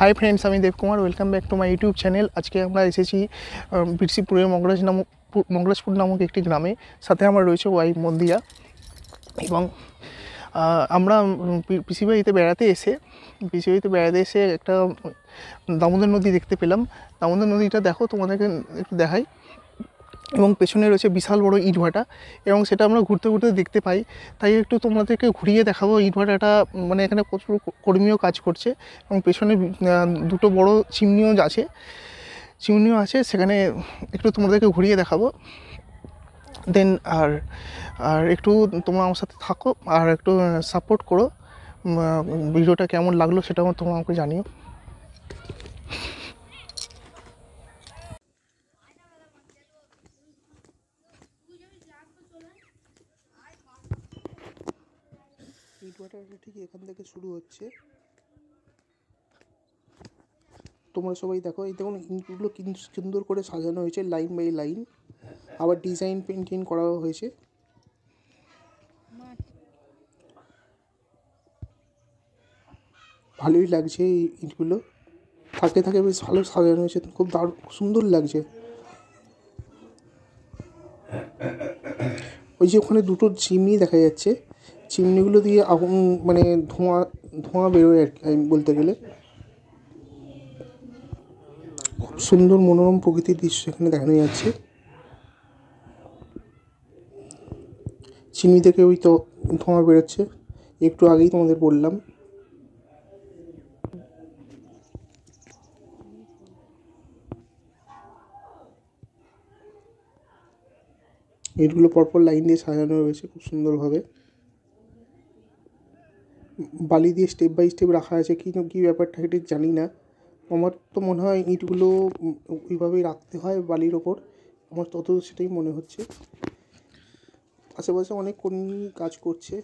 Hi friends, আমি Debkumar. Welcome back to my YouTube channel. আজকে আমরা এসেছি বিরসিপুরের মঙ্গরাজপুর নামক একটি গ্রামে। সাথে আমার রয়েছে ওয়াইফ মন্দিরা। এবং আমরা পিসিবাড়িতে বেড়াতে এসে একটা দামোদর নদী দেখতে পেলাম। দামোদর নদীটা দেখো, তোমাদেরকে একটু দেখাই। এবং পেছনে রয়েছে বিশাল বড় ইটভাটা, এবং সেটা আমরা ঘুরতে ঘুরতে দেখতে পাই। তাই একটু তোমাদেরকে ঘুরিয়ে দেখাবো। ইটভাটাটা মানে এখানে প্রচুর কর্মীও কাজ করছে, এবং পেছনে দুটো বড় চিমনিও আছে। সেখানে একটু তোমাদেরকে ঘুরিয়ে দেখাবো। দেন আর আর একটু তোমরা আমার সাথে থাকো আর একটু সাপোর্ট করো। ভিডিওটা কেমন লাগলো সেটাও তোমরা আমাকে জানিও। ইটভাটাটা ঠিক এখান থেকে শুরু হচ্ছে। তোমরা সবাই দেখো, এই দেখুন ইটগুলো কিন্তু সুন্দর করে সাজানো হয়েছে লাইন বাই লাইন। আবার ডিজাইন পেন্টিং করাও হয়েছে। ভালোই লাগছে এই ইটগুলো, থাকে বেশ ভালো সাজানো হয়েছে, খুব দারুণ সুন্দর লাগছে। ওই যে ওখানে দুটো চিমনি দেখা যাচ্ছে, চিমনিগুলো দিয়ে আগুন মানে ধোঁয়া বেরোয় আর কি বলতে গেলে। খুব সুন্দর মনোরম প্রকৃতির দৃশ্য এখানে দেখানো যাচ্ছে। চিমনি থেকে ওই তো ধোঁয়া বেরোচ্ছে, একটু আগেই তোমাদের বললাম। ইটগুলো পরপর লাইন দিয়ে সাজানো রয়েছে খুব সুন্দরভাবে। বালি দিয়ে স্টেপ বাই স্টেপ রাখা আছে, কী ব্যাপারটা এটা জানি না। আমার তো মনে হয় ইটগুলো ওইভাবেই রাখতে হয় বালির ওপর, আমার তত সেটাই মনে হচ্ছে। আশেপাশে অনেক কর্মী কাজ করছে,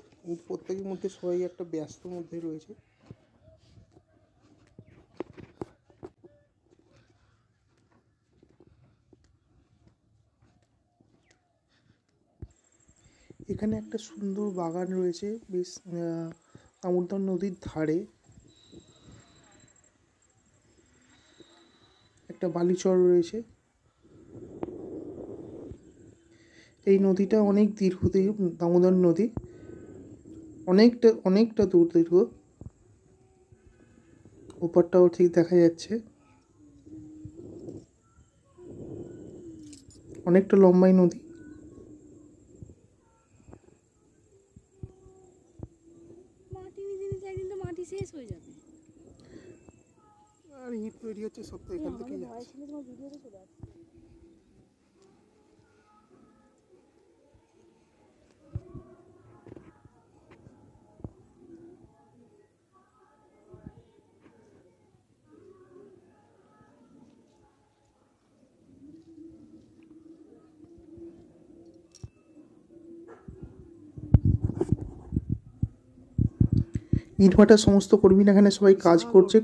প্রত্যেকের মধ্যে সবাই একটা ব্যস্ত মধ্যে রয়েছে। এখানে একটা সুন্দর বাগান রয়েছে বেশ দামোদর নদীর ধারে। একটা বালিচর রয়েছে। এই নদীটা অনেক দীর্ঘ, দামোদর নদী অনেকটা দীর্ঘ। ওপারটাও ঠিক দেখা যাচ্ছে, অনেকটা লম্বাই নদী। মাটি শেষ হয়ে যাবে আর ইট তৈরি হচ্ছে সব তো এখান থেকেই যাচ্ছে। ইটভাটার সমস্ত কর্মীরা এখানে সবাই কাজ করতে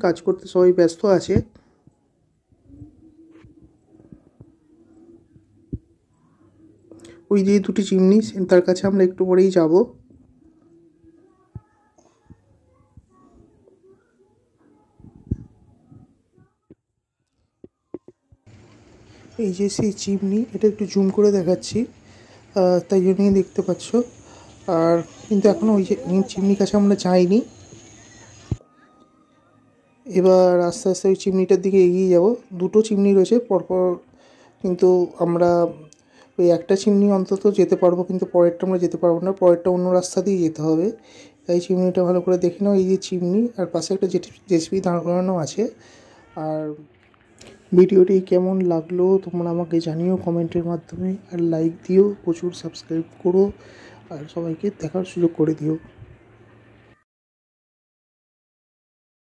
সবাই ব্যস্ত আছে। ওই যে দুটি চিমনি, তার কাছে আমরা একটু পরেই যাব। এই যে সেই চিমনি, এটা একটু জুম করে দেখাচ্ছি, তাই জন্যই দেখতে পাচ্ছ। আর কিন্তু এখনও ওই যে চিমনির কাছে আমরা যাইনি। এবার আস্তে আস্তে ওই চিমনিটার দিকে এগিয়ে যাব। দুটো চিমনি রয়েছে পরপর, কিন্তু আমরা ওই একটা চিমনি অন্তত যেতে পারবো, কিন্তু পরেরটা আমরা যেতে পারবো না, পরেরটা অন্য রাস্তা দিয়ে যেতে হবে। তাই চিমনিটা ভালো করে দেখে নাও। এই যে চিমনি, আর পাশে একটা জেসিবি দাঁড় করানো আছে। আর ভিডিওটি কেমন লাগলো তোমরা আমাকে জানিও কমেন্টের মাধ্যমে, আর লাইক দিও, প্রচুর সাবস্ক্রাইব করো, আর সবাইকে দেখার সুযোগ করে দিও।